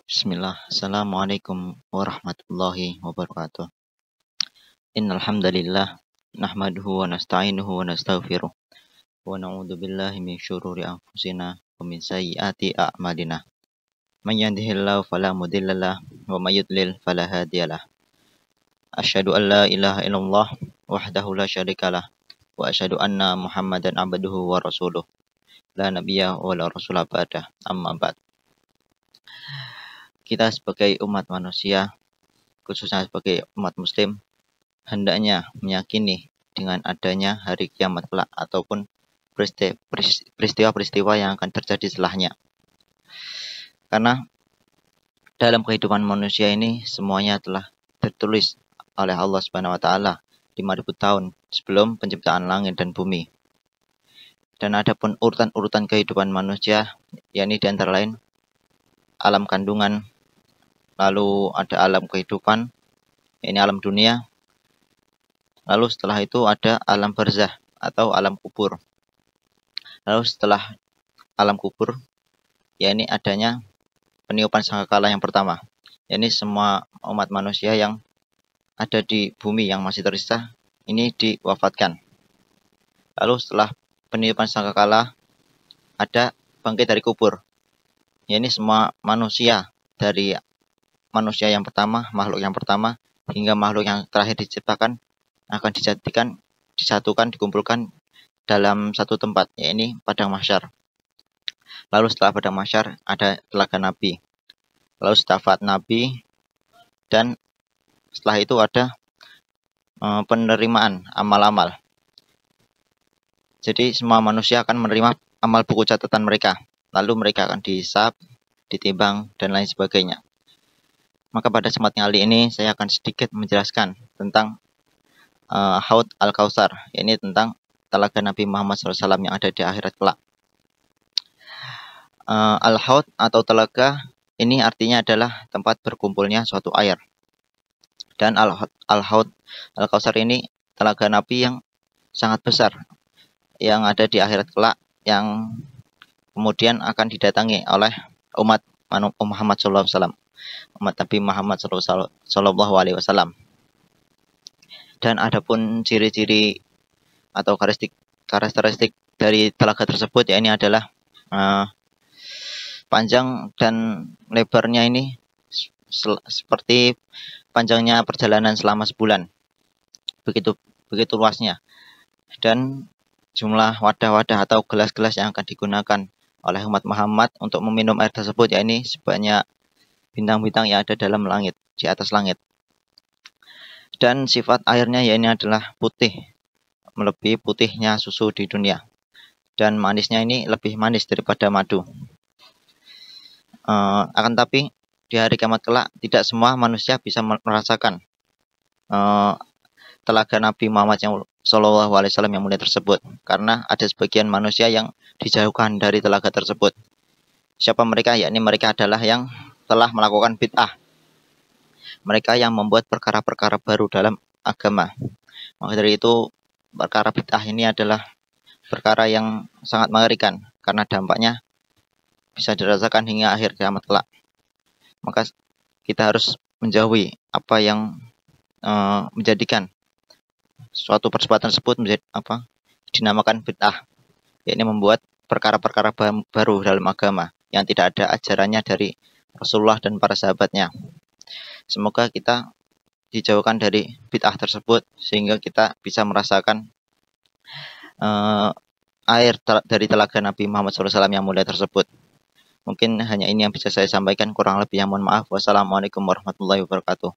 Bismillah. Assalamualaikum warahmatullahi wabarakatuh. Innal hamdalillah nahmaduhu wa nasta'inuhu wa nastaghfiruh wa na'udzu billahi min syururi anfusina wa min sayyiati a'malina. Man yahdihillahu fala mudhillalah wa may yudlil fala hadiyalah. Asyhadu an la ilaha illallah wahdahu la syarikalah wa asyhadu anna Muhammadan abduhu wa rasuluh. La nabiyya wa la rasula ba'dah. Amma ba'd. Kita sebagai umat manusia, khususnya sebagai umat muslim, hendaknya meyakini dengan adanya hari kiamat kelak ataupun peristiwa-peristiwa yang akan terjadi setelahnya. Karena dalam kehidupan manusia ini semuanya telah tertulis oleh Allah Subhanahu wa taala 5.000 tahun sebelum penciptaan langit dan bumi. Dan adapun urutan-urutan kehidupan manusia, yakni di antara lain alam kandungan, lalu ada alam kehidupan, ini alam dunia. Lalu setelah itu ada alam barzah atau alam kubur. Lalu setelah alam kubur, yakni adanya peniupan sangkakala yang pertama. Yakni semua umat manusia yang ada di bumi yang masih tersisa ini diwafatkan. Lalu setelah peniupan sangkakala ada bangkit dari kubur. Yakni semua manusia dari manusia yang pertama, makhluk yang pertama, hingga makhluk yang terakhir diciptakan akan disatukan, dikumpulkan dalam satu tempat, yaitu padang mahsyar. Lalu setelah padang mahsyar ada telaga Nabi, lalu syafaat Nabi, dan setelah itu ada penerimaan amal-amal. Jadi semua manusia akan menerima amal buku catatan mereka, lalu mereka akan dihisab, ditimbang, dan lain sebagainya. Maka pada kesempatan kali ini saya akan sedikit menjelaskan tentang Haud Al-Kautsar, yakni tentang telaga Nabi Muhammad SAW yang ada di akhirat kelak. Al-Haud atau telaga ini artinya adalah tempat berkumpulnya suatu air. Dan Al-Haud Al-Kautsar ini telaga Nabi yang sangat besar yang ada di akhirat kelak, yang kemudian akan didatangi oleh umat Muhammad SAW, umat Nabi Muhammad Sallallahu Alaihi Wasallam. Dan adapun ciri-ciri atau karakteristik dari telaga tersebut, ya ini adalah panjang dan lebarnya ini seperti panjangnya perjalanan selama sebulan, begitu luasnya. Dan jumlah wadah-wadah atau gelas-gelas yang akan digunakan oleh umat Muhammad untuk meminum air tersebut, ya ini sebanyak bintang-bintang yang ada dalam langit, di atas langit. Dan sifat airnya ya ini adalah putih, melebihi putihnya susu di dunia. Dan manisnya ini lebih manis daripada madu. Akan tapi di hari kiamat kelak tidak semua manusia bisa merasakan telaga Nabi Muhammad Sallallahu Alaihi Wasallam yang mulia tersebut, karena ada sebagian manusia yang dijauhkan dari telaga tersebut. Siapa mereka? Yakni mereka adalah yang telah melakukan bid'ah. Mereka yang membuat perkara-perkara baru dalam agama. Maka dari itu, perkara bid'ah ini adalah perkara yang sangat mengerikan, karena dampaknya bisa dirasakan hingga akhir kiamat kelak. Maka kita harus menjauhi apa yang menjadikan suatu perbuatan tersebut dinamakan bid'ah, yakni membuat perkara-perkara baru dalam agama yang tidak ada ajarannya dari Rasulullah dan para sahabatnya. Semoga kita dijauhkan dari bid'ah tersebut sehingga kita bisa merasakan air dari telaga Nabi Muhammad SAW yang mulia tersebut. Mungkin hanya ini yang bisa saya sampaikan, kurang lebih yang mohon maaf. Wassalamualaikum warahmatullahi wabarakatuh.